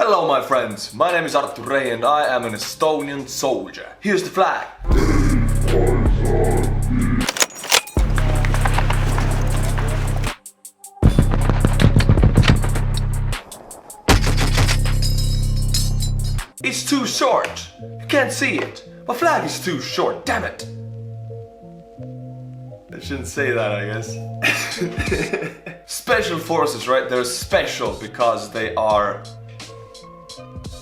Hello my friends, my name is Artur and I am an Estonian soldier. Here's the flag. It's too short. You can't see it. My flag is too short, damn it. I shouldn't say that, I guess. Special forces, right? They're special because they are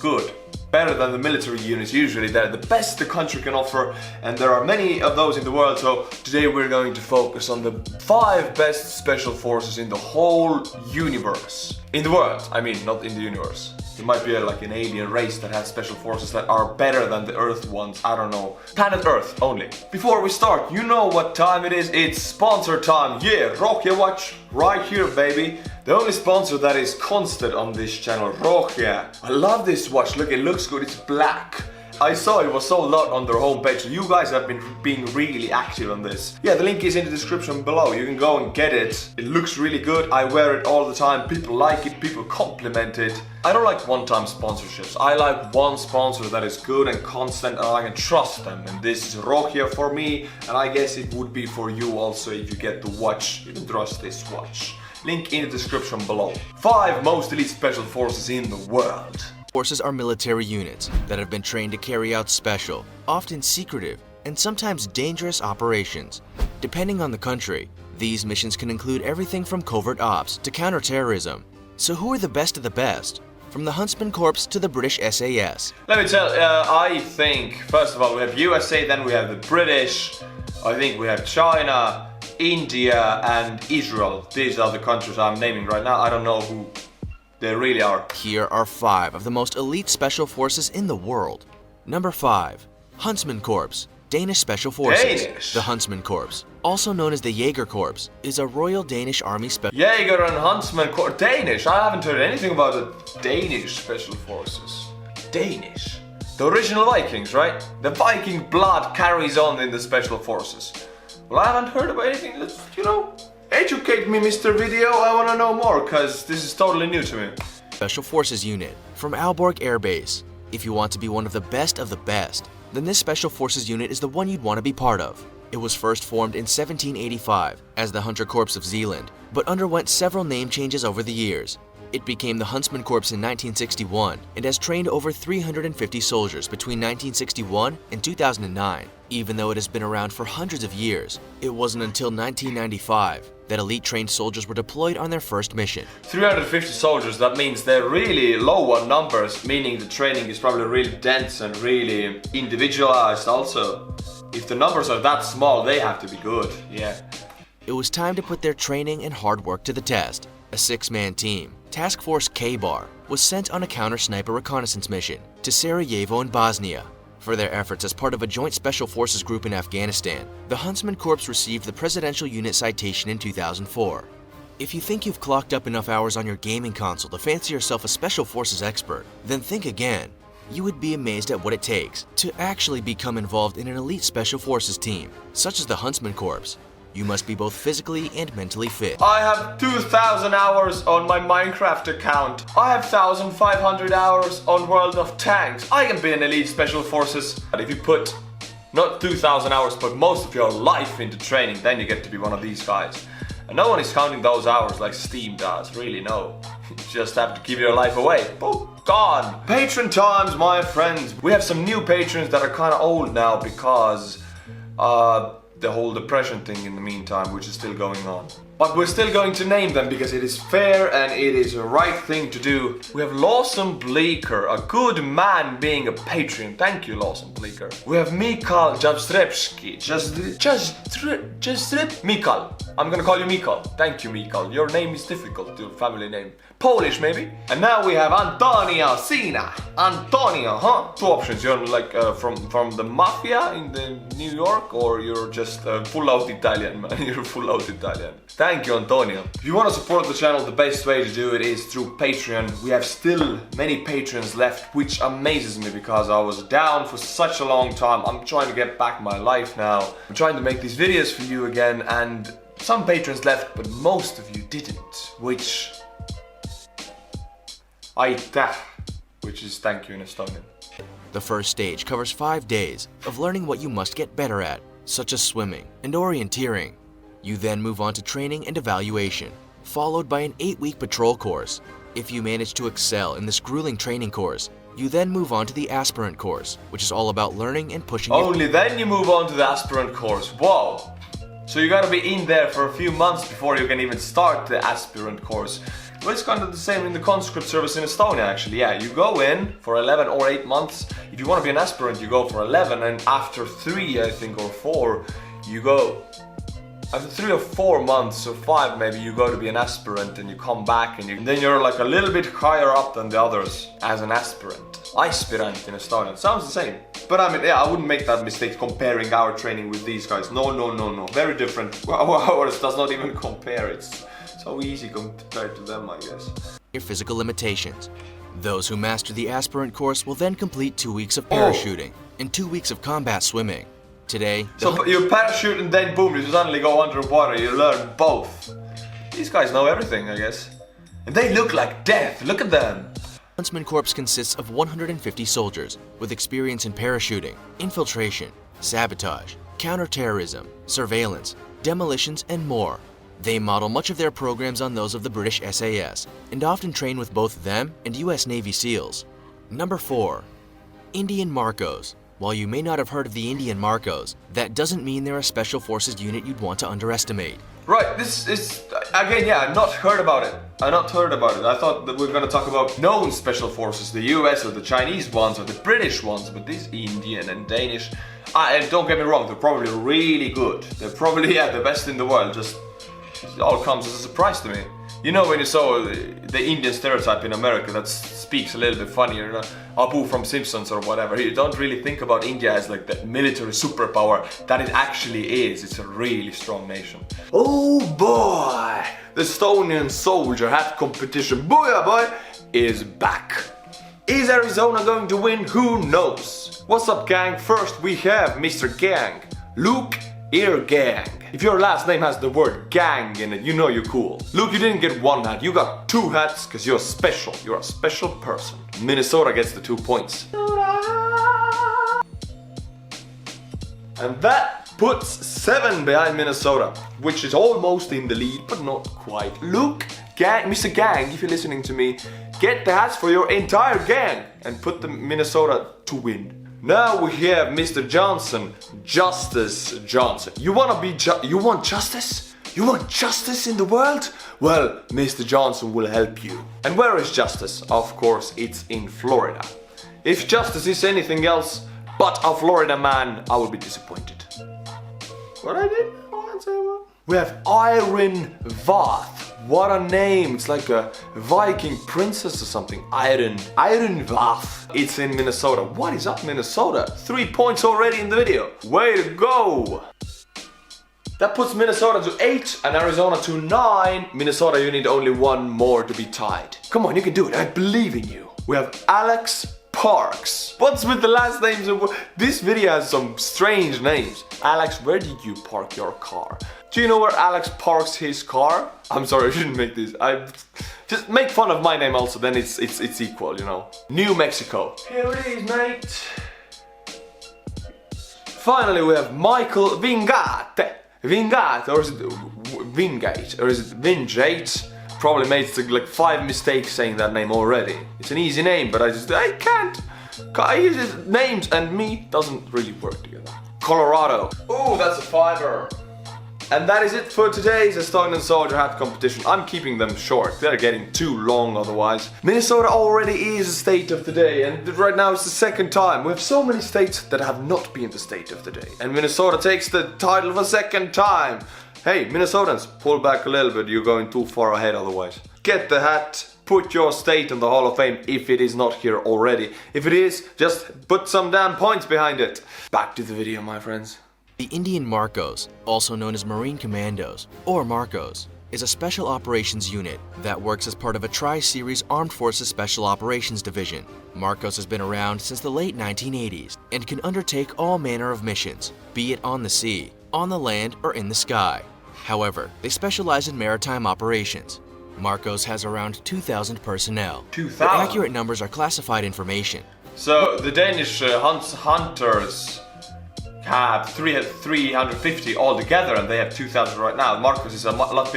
good. Better than the military units usually. They're the best the country can offer, and there are many of those in the world. So today we're going to focus on the 5 best special forces in the whole universe. In the world, I mean, not in the universe. There might be like an alien race that has special forces that are better than the Earth ones. I don't know. Planet Earth only. Before we start, you know what time it is. It's sponsor time. Yeah, Rohje watch right here, baby. The only sponsor that is constant on this channel, Rohje. I love this watch. Look, it looks good. It's black. I saw it was sold out on their homepage, so you guys have been being really active on this. Yeah, the link is in the description below. You can go and get it. It looks really good. I wear it all the time. People like it. People compliment it. I don't like one-time sponsorships. I like one sponsor that is good and constant and I can trust them. And this is Rohje for me, and I guess it would be for you also if you get the watch. You can trust this watch. Link in the description below. 5 most elite special forces in the world. Forces are military units that have been trained to carry out special, often secretive, and sometimes dangerous operations. Depending on the country, these missions can include everything from covert ops to counterterrorism. So who are the best of the best? From the Huntsman Corps to the British SAS. Let me tell, I think, first of all, we have USA, then we have the British, I think we have China, India, and Israel. These are the countries I'm naming right now. I don't know who they really are. Here are 5 of the most elite special forces in the world. Number 5. Huntsman Corps, Danish Special Forces. Danish. The Huntsman Corps, also known as the Jaeger Corps, is a Royal Danish Army special. Jaeger and Huntsman Corps. Danish? I haven't heard anything about the Danish Special Forces. Danish. The original Vikings, right? The Viking blood carries on in the Special Forces. Well, I haven't heard about anything. Let's, educate me, Mr. Video. I want to know more, because this is totally new to me. Special Forces Unit from Aalborg Air Base. If you want to be one of the best, then this Special Forces unit is the one you'd want to be part of. It was first formed in 1785 as the Hunter Corps of Zealand, but underwent several name changes over the years. It became the Huntsman Corps in 1961 and has trained over 350 soldiers between 1961 and 2009. Even though it has been around for hundreds of years, it wasn't until 1995 that elite trained soldiers were deployed on their first mission. 350 soldiers, that means they're really low on numbers, meaning the training is probably really dense and really individualized also. If the numbers are that small, they have to be good, yeah. It was time to put their training and hard work to the test. A 6-man team, Task Force K-Bar, was sent on a counter-sniper reconnaissance mission to Sarajevo in Bosnia. For their efforts as part of a joint special forces group in Afghanistan, the Huntsman Corps received the Presidential Unit Citation in 2004. If you think you've clocked up enough hours on your gaming console to fancy yourself a special forces expert, then think again. You would be amazed at what it takes to actually become involved in an elite special forces team, such as the Huntsman Corps. You must be both physically and mentally fit. I have 2,000 hours on my Minecraft account. I have 1,500 hours on World of Tanks. I can be an elite special forces. But if you put, not 2,000 hours, but most of your life into training, then you get to be one of these guys. And no one is counting those hours like Steam does, really, no. You just have to give your life away. Boom, gone. Patron times, my friends. We have some new patrons that are kind of old now because the whole depression thing in the meantime, which is still going on. But we're still going to name them because it is fair and it is the right thing to do. We have Lawson Bleeker, a good man being a patron. Thank you, Lawson Bleeker. We have Mikal Jastrepski. Mikal. I'm gonna call you Mikal. Thank you, Mikal. Your name is difficult, your family name. Polish, maybe? And now we have Antonia Sina. Antonia, huh? 2 options. You're like from the mafia in the New York, or you're just full out Italian, man. You're full out Italian. Thank you, Antonia. If you want to support the channel, the best way to do it is through Patreon. We have still many patrons left, which amazes me because I was down for such a long time. I'm trying to get back my life now. I'm trying to make these videos for you again, and some patrons left, but most of you didn't, which... Aitäh! which is thank you in Estonian. The first stage covers 5 days of learning what you must get better at, such as swimming and orienteering. You then move on to training and evaluation, followed by an 8-week patrol course. If you manage to excel in this grueling training course, you then move on to the aspirant course, which is all about learning and pushing Only then you move on to the aspirant course. Whoa! So you gotta be in there for a few months before you can even start the aspirant course. Well, it's kind of the same in the conscript service in Estonia, actually. Yeah, you go in for 11 or 8 months. If you want to be an aspirant, you go for 11, and after 3, I think, or 4, you go. After 3 or 4 months, or 5 maybe, you go to be an aspirant, and you come back, and then you're like a little bit higher up than the others as an aspirant. Aspirant in Estonian. Sounds the same. But I mean, yeah, I wouldn't make that mistake comparing our training with these guys. No. Very different. Ours does not even compare. It's so easy compared to them, I guess. your physical limitations. Those who master the aspirant course will then complete 2 weeks of parachuting and 2 weeks of combat swimming. Today, so you parachute and then boom, you suddenly go underwater. You learn both. These guys know everything, I guess. And they look like death. Look at them. Huntsman Corps consists of 150 soldiers with experience in parachuting, infiltration, sabotage, counterterrorism, surveillance, demolitions, and more. They model much of their programs on those of the British SAS and often train with both them and US Navy SEALs. Number 4. Indian Marcos. While you may not have heard of the Indian Marcos, that doesn't mean they're a special forces unit you'd want to underestimate. Right, this is, again, yeah, I've not heard about it. I thought that we were going to talk about known special forces, the US or the Chinese ones or the British ones, but these Indian and Danish, and don't get me wrong, they're probably really good. They're probably, yeah, the best in the world, just it all comes as a surprise to me. You know, when you saw the Indian stereotype in America that speaks a little bit funnier, you know, Abu from Simpsons or whatever, you don't really think about India as like the military superpower that it actually is. It's a really strong nation. Oh boy! The Estonian soldier hat competition, booyah boy, is back. Is Arizona going to win? Who knows? What's up, gang? First we have Mr. Gang, Luke Gang. If your last name has the word gang in it, you know you're cool. Luke, you didn't get 1 hat, you got 2 hats because you're special. You're a special person. Minnesota gets the 2 points. And that puts 7 behind Minnesota, which is almost in the lead, but not quite. Luke, gang, Mr. Gang, if you're listening to me, get the hats for your entire gang and put the Minnesota to win. Now we have Mr. Johnson, Justice Johnson. You want justice? You want justice in the world? Well, Mr. Johnson will help you. And where is justice? Of course, it's in Florida. If justice is anything else but a Florida man, I will be disappointed. What I did? We have Iron Vath. What a name! It's like a Viking princess or something. Iron Vath. It's in Minnesota. What is up, Minnesota? 3 points already in the video. Way to go! That puts Minnesota to 8 and Arizona to 9. Minnesota, you need only 1 more to be tied. Come on, you can do it. I believe in you. We have Alex Parks. What's with the last names? This video has some strange names. Alex, where did you park your car? Do you know where Alex parks his car? I'm sorry, I shouldn't make this. I just make fun of my name also, then it's equal, you know. New Mexico. Here it is, mate. Finally, we have Michael Vingate. Vingate, or is it Vingate, or is it Vingate? Probably made like 5 mistakes saying that name already. It's an easy name, but I can't. Names and me doesn't really work together. Colorado. Ooh, that's a 5er. And that is it for today's Estonian soldier hat competition. I'm keeping them short. They're getting too long otherwise. Minnesota already is a state of the day, and right now it's the 2nd time. We have so many states that have not been the state of the day. And Minnesota takes the title for 2nd time. Hey, Minnesotans, pull back a little bit, you're going too far ahead otherwise. Get the hat, put your state in the Hall of Fame if it is not here already. If it is, just put some damn points behind it. Back to the video, my friends. The Indian Marcos, also known as Marine Commandos, or Marcos, is a special operations unit that works as part of a Tri-Series Armed Forces Special Operations Division. Marcos has been around since the late 1980s and can undertake all manner of missions, be it on the sea, on the land, or in the sky. However, they specialize in maritime operations. Marcos has around 2,000 personnel. 2,000? The accurate numbers are classified information. So the Danish hunters have 350 altogether, and they have 2,000 right now. Marcos is a lot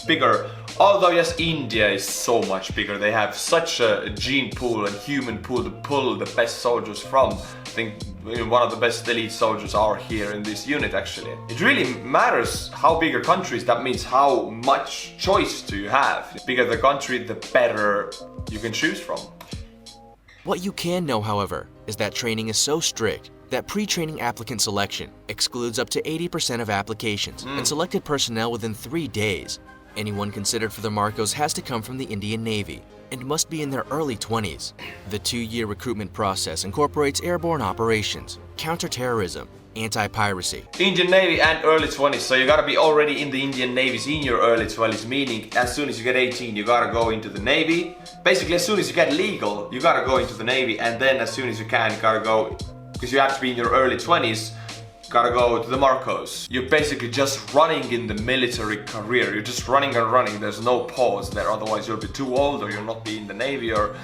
bigger. Although yes, India is so much bigger. They have such a gene pool and human pool to pull the best soldiers from. I think one of the best elite soldiers are here in this unit actually. It really matters how big a country is. That means how much choice do you have. The bigger the country, the better you can choose from. What you can know, however, is that training is so strict that pre-training applicant selection excludes up to 80% of applications and selected personnel within 3 days. Anyone considered for the Marcos has to come from the Indian Navy and must be in their early 20s. The 2-year recruitment process incorporates airborne operations, counterterrorism, anti-piracy. Indian Navy and early 20s, so you gotta be already in the Indian Navy's in your early 20s, meaning as soon as you get 18 you gotta go into the Navy. Basically as soon as you get legal you gotta go into the Navy, and then as soon as you can you gotta go, because you have to be in your early 20s, gotta go to the Marcos. You're basically just running in the military career. You're just running and running. There's no pause there, otherwise you'll be too old or you'll not be in the Navy, or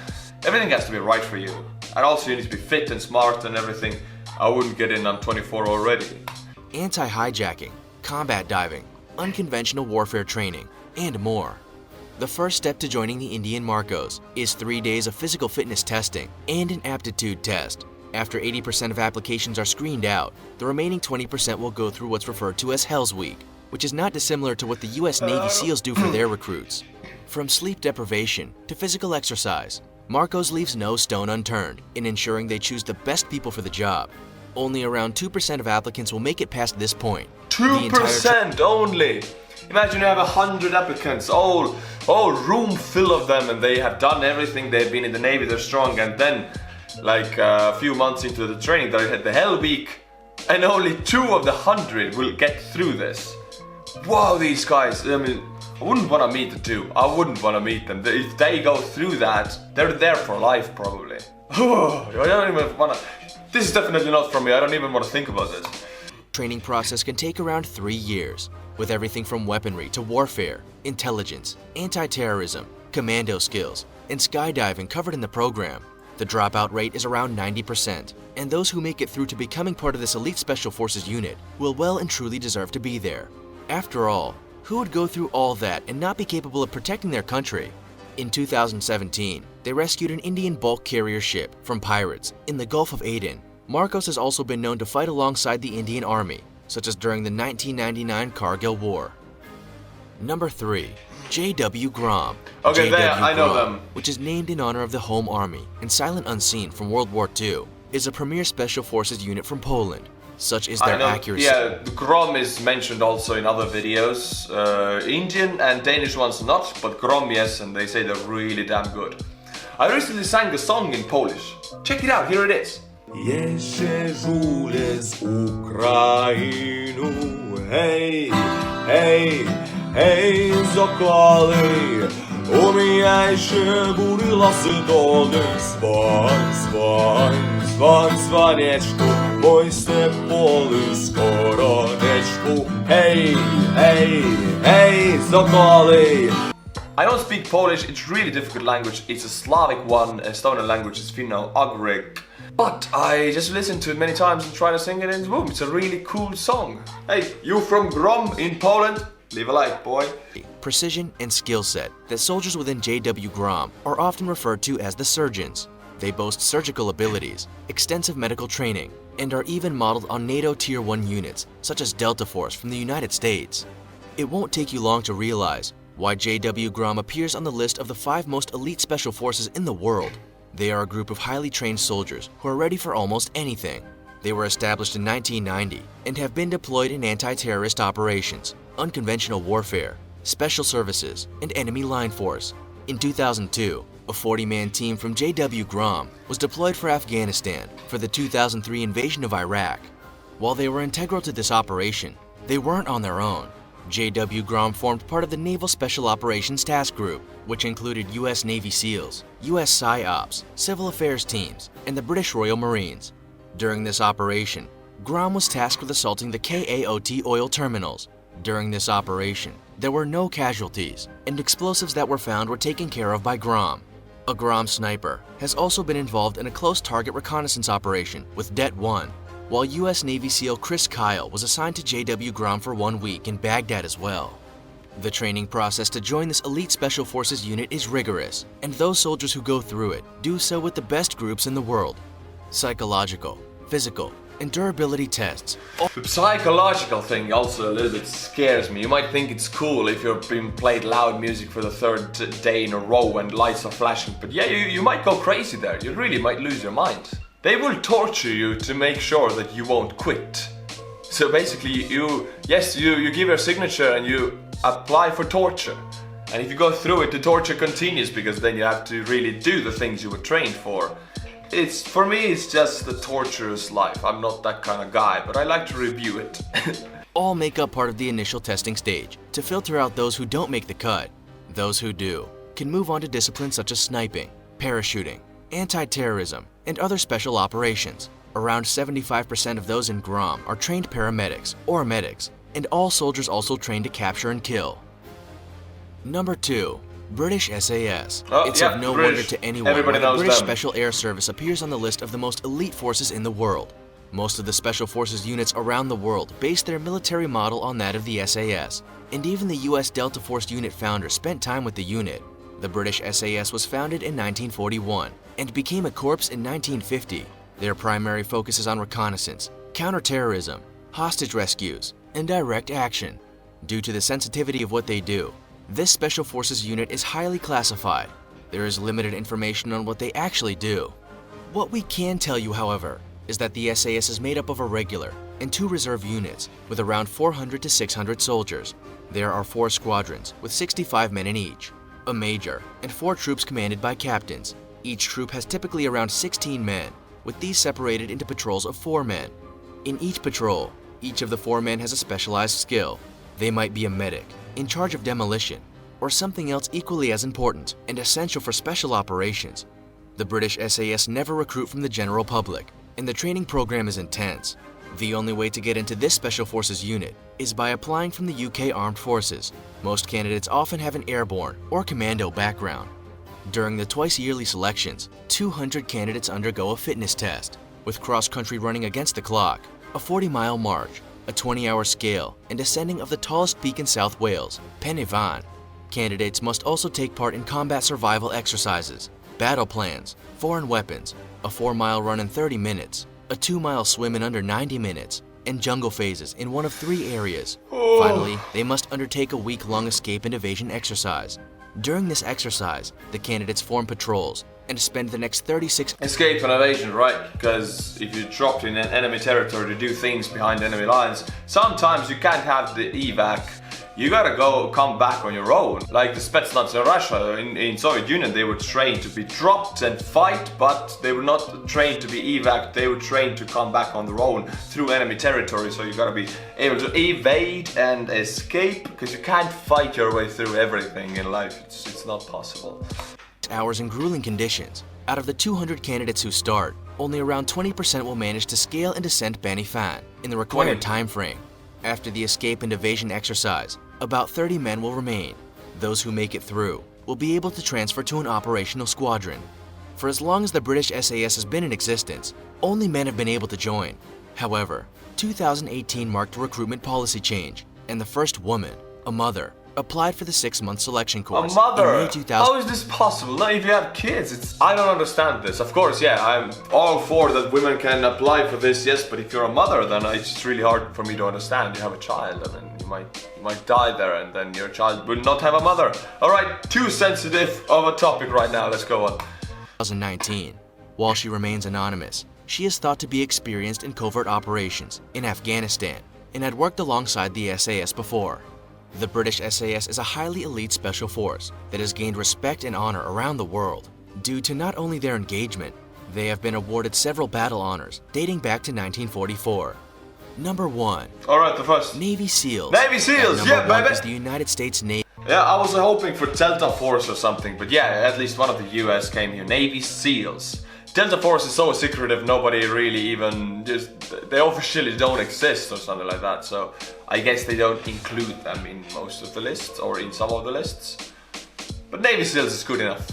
everything has to be right for you. And also you need to be fit and smart and everything. I wouldn't get in, I'm 24 already. Anti-hijacking, combat diving, unconventional warfare training, and more. The first step to joining the Indian Marcos is 3 days of physical fitness testing and an aptitude test. After 80% of applications are screened out, the remaining 20% will go through what's referred to as Hell's Week, which is not dissimilar to what the US Navy SEALs do for their recruits. From sleep deprivation to physical exercise, Marcos leaves no stone unturned in ensuring they choose the best people for the job. Only around 2% of applicants will make it past this point. 2% only! Imagine you have 100 applicants, all room full of them, and they have done everything, they've been in the Navy, they're strong, and then like a few months into the training they had the Hell Week, and only 2 of the 100 will get through this. Wow, these guys, I mean, I wouldn't want to meet the 2. I wouldn't want to meet them. If they go through that, they're there for life probably. I don't even want to, this is definitely not for me. I don't even want to think about this. Training process can take around 3 years, with everything from weaponry to warfare, intelligence, anti-terrorism, commando skills, and skydiving covered in the program. The dropout rate is around 90%, and those who make it through to becoming part of this elite Special Forces unit will well and truly deserve to be there. After all, who would go through all that and not be capable of protecting their country? In 2017, they rescued an Indian bulk carrier ship from pirates in the Gulf of Aden. Marcos has also been known to fight alongside the Indian Army, such as during the 1999 Kargil War. Number 3. JW Grom. Okay, JW I know Grom, them. which is named in honor of the Home Army and Silent Unseen from World War II, is a premier Special Forces unit from Poland. Such is their accuracy. Yeah, the Grom is mentioned also in other videos. Indian and Danish ones not, but Grom yes, and they say they're really damn good. I recently sang a song in Polish. Check it out, here it is. Jeszcze żule z Ukrainu, hej, hej, hej, Zokoli, omijaj się góry, lasy doly, dzwoń, dzwoń, dzwoń, dzwonieczku, mój step polu z koroneczku, hej, hej, hej, Zokoli. I don't speak Polish, it's really difficult language. It's a Slavic one, Estonian language is Finno-Ugric. But I just listened to it many times and try to sing it in boom. It's a really cool song. Hey, you from Grom in Poland? Leave a like, boy. Precision and skill set that soldiers within JW Grom are often referred to as the surgeons. They boast surgical abilities, extensive medical training, and are even modeled on NATO Tier 1 units such as Delta Force from the United States. It won't take you long to realize why JW Grom appears on the list of the 5 most elite special forces in the world. They are a group of highly trained soldiers who are ready for almost anything. They were established in 1990 and have been deployed in anti-terrorist operations, unconventional warfare, special services, and enemy line force. In 2002, a 40-man team from JW Grom was deployed for Afghanistan for the 2003 invasion of Iraq. While they were integral to this operation, they weren't on their own. JW Grom formed part of the Naval Special Operations Task Group, which included US Navy SEALs, US PSYOPs, Civil Affairs teams, and the British Royal Marines. During this operation, Grom was tasked with assaulting the KAOT oil terminals, During this operation, there were no casualties, and explosives that were found were taken care of by Grom. A Grom sniper has also been involved in a close target reconnaissance operation with Det 1, while US Navy SEAL Chris Kyle was assigned to JW Grom for 1 week in Baghdad as well. The training process to join this elite Special Forces unit is rigorous, and those soldiers who go through it do so with the best groups in the world. Psychological, physical, and durability tests. The psychological thing also a little bit scares me. You might think it's cool if you're being played loud music for the 3rd day in a row and lights are flashing, but yeah, you might go crazy there. You really might lose your mind. They will torture you to make sure that you won't quit. So basically, you give your signature and you apply for torture. And if you go through it, the torture continues because then you have to really do the things you were trained for. For me, it's just a torturous life. I'm not that kind of guy, but I like to review it. All make up part of the initial testing stage to filter out those who don't make the cut. Those who do can move on to disciplines such as sniping, parachuting, anti-terrorism, and other special operations. Around 75% of those in Grom are trained paramedics or medics, and all soldiers also trained to capture and kill. Number 2. British SAS. It's of no wonder to anyone why the British Special Air Service appears on the list of the most elite forces in the world. Most of the Special Forces units around the world base their military model on that of the SAS, and even the US Delta Force unit founder spent time with the unit. The British SAS was founded in 1941 and became a corps in 1950. Their primary focus is on reconnaissance, counterterrorism, hostage rescues, and direct action. Due to the sensitivity of what they do, this Special Forces unit is highly classified. There is limited information on what they actually do. What we can tell you, however, is that the SAS is made up of a regular and 2 reserve units with around 400 to 600 soldiers. There are 4 squadrons with 65 men in each, a major, and 4 troops commanded by captains. Each troop has typically around 16 men, with these separated into patrols of 4 men. In each patrol, each of the 4 men has a specialized skill. They might be a medic, in charge of demolition, or something else equally as important and essential for special operations. The British SAS never recruit from the general public, and the training program is intense. The only way to get into this Special Forces unit is by applying from the UK Armed Forces. Most candidates often have an airborne or commando background. During the twice-yearly selections, 200 candidates undergo a fitness test, with cross-country running against the clock, a 40-mile march, a 20-hour scale, and ascending of the tallest peak in South Wales, Pen y Fan. Candidates must also take part in combat survival exercises, battle plans, foreign weapons, a 4-mile run in 30 minutes, a 2-mile swim in under 90 minutes, and jungle phases in one of 3 areas. Finally, they must undertake a week-long escape and evasion exercise. During this exercise, the candidates form patrols and spend the next 36 escape and evasion, right? Because if you're dropped in an enemy territory to do things behind enemy lines, sometimes you can't have the evac. You gotta come back on your own. Like the Spetsnaz in Russia, in Soviet Union, they were trained to be dropped and fight, but they were not trained to be evac. They were trained to come back on their own through enemy territory. So you gotta be able to evade and escape, because you can't fight your way through everything in life. It's not possible. Hours in grueling conditions. Out of the 200 candidates who start, only around 20% will manage to scale and descend Pen y Fan in the required time frame. After the escape and evasion exercise, about 30 men will remain. Those who make it through will be able to transfer to an operational squadron. For as long as the British SAS has been in existence, only men have been able to join. However, 2018 marked a recruitment policy change, and the first woman, a mother, applied for the 6-month selection course. A mother? In May 2000. How is this possible? Not if you have kids. I don't understand this. Of course, yeah, I'm all for that women can apply for this, yes, but if you're a mother, then it's really hard for me to understand. You have a child, and then you might die there, and then your child will not have a mother. Alright, too sensitive of a topic right now. Let's go on. 2019. While she remains anonymous, she is thought to be experienced in covert operations in Afghanistan and had worked alongside the SAS before. The British SAS is a highly elite special force that has gained respect and honor around the world. Due to not only their engagement, they have been awarded several battle honors dating back to 1944. Number 1. Alright, the first. Navy SEALs. Navy SEALs, yeah, Number 1 baby! is the United States Navy. Yeah, I was hoping for Delta Force or something, but yeah, at least one of the US came here. Navy SEAls. Delta Force is so secretive, nobody really even they officially don't exist or something like that, so I guess they don't include them in most of the lists or in some of the lists. But Navy SEALs is good enough.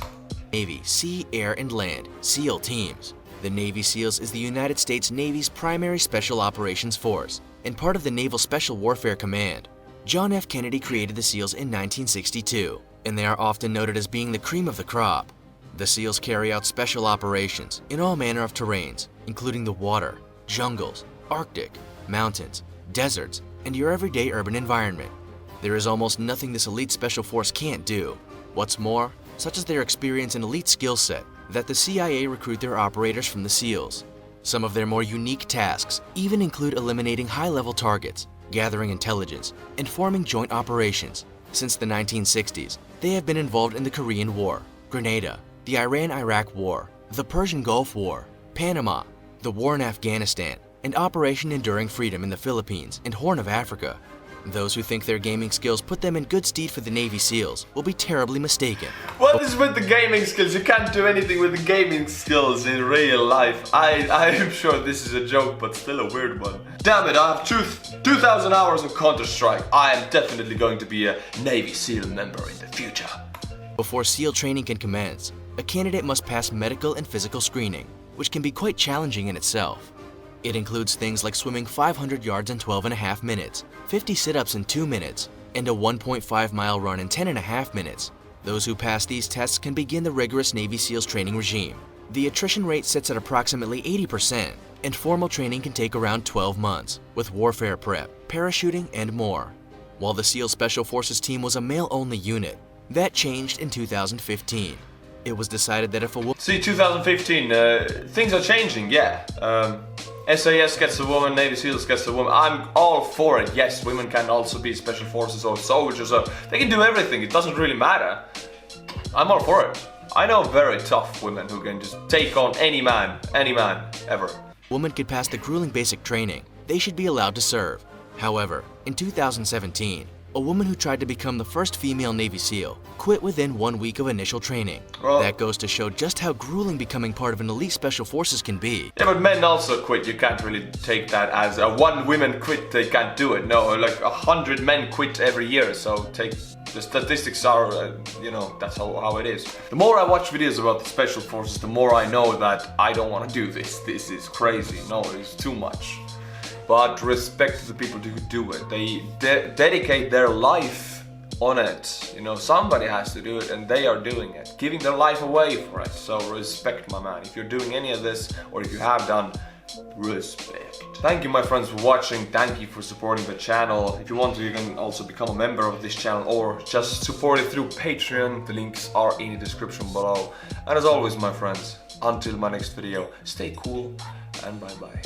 Navy, Sea, Air, and Land SEAL teams. The Navy SEALs is the United States Navy's primary special operations force and part of the Naval Special Warfare Command. John F. Kennedy created the SEALs in 1962, and they are often noted as being the cream of the crop. The SEALs carry out special operations in all manner of terrains, including the water, jungles, Arctic, mountains, deserts, and your everyday urban environment. There is almost nothing this elite special force can't do. What's more, such as their experience and elite skill set, that the CIA recruit their operators from the SEALs. Some of their more unique tasks even include eliminating high-level targets, gathering intelligence, and forming joint operations. Since the 1960s, they have been involved in the Korean War, Grenada, the Iran-Iraq War, the Persian Gulf War, Panama, the war in Afghanistan, and Operation Enduring Freedom in the Philippines and Horn of Africa. Those who think their gaming skills put them in good stead for the Navy SEALs will be terribly mistaken. What is with the gaming skills? You can't do anything with the gaming skills in real life. I'm sure this is a joke, but still a weird one. Damn it, I have 2,000 hours of Counter-Strike. I am definitely going to be a Navy SEAL member in the future. Before SEAL training can commence, a candidate must pass medical and physical screening, which can be quite challenging in itself. It includes things like swimming 500 yards in 12.5 minutes, 50 sit-ups in 2 minutes, and a 1.5-mile run in 10.5 minutes. Those who pass these tests can begin the rigorous Navy SEALs training regime. The attrition rate sits at approximately 80%, and formal training can take around 12 months, with warfare prep, parachuting, and more. While the SEAL Special Forces team was a male-only unit, that changed in 2015. It was decided that if a woman... See, 2015, things are changing, yeah. SAS gets a woman, Navy SEALs gets a woman. I'm all for it. Yes, women can also be special forces or soldiers, or they can do everything. It doesn't really matter. I'm all for it. I know very tough women who can just take on any man, ever. Women could pass the grueling basic training. They should be allowed to serve. However, in 2017, a woman who tried to become the first female Navy SEAL quit within 1 week of initial training. Well, that goes to show just how grueling becoming part of an elite special forces can be. Yeah, but men also quit. You can't really take that as a one women quit, they can't do it. No, like 100 men quit every year, so take the statistics are, you know, that's how it is. The more I watch videos about the special forces, the more I know that I don't want to do this. This is crazy. No, it's too much. But respect to the people who do it. They dedicate their life on it. You know, somebody has to do it, and they are doing it, giving their life away for it. So respect, my man. If you're doing any of this, or if you have done, respect. Thank you, my friends, for watching. Thank you for supporting the channel. If you want to, you can also become a member of this channel or just support it through Patreon. The links are in the description below. And as always, my friends, until my next video, stay cool and bye bye.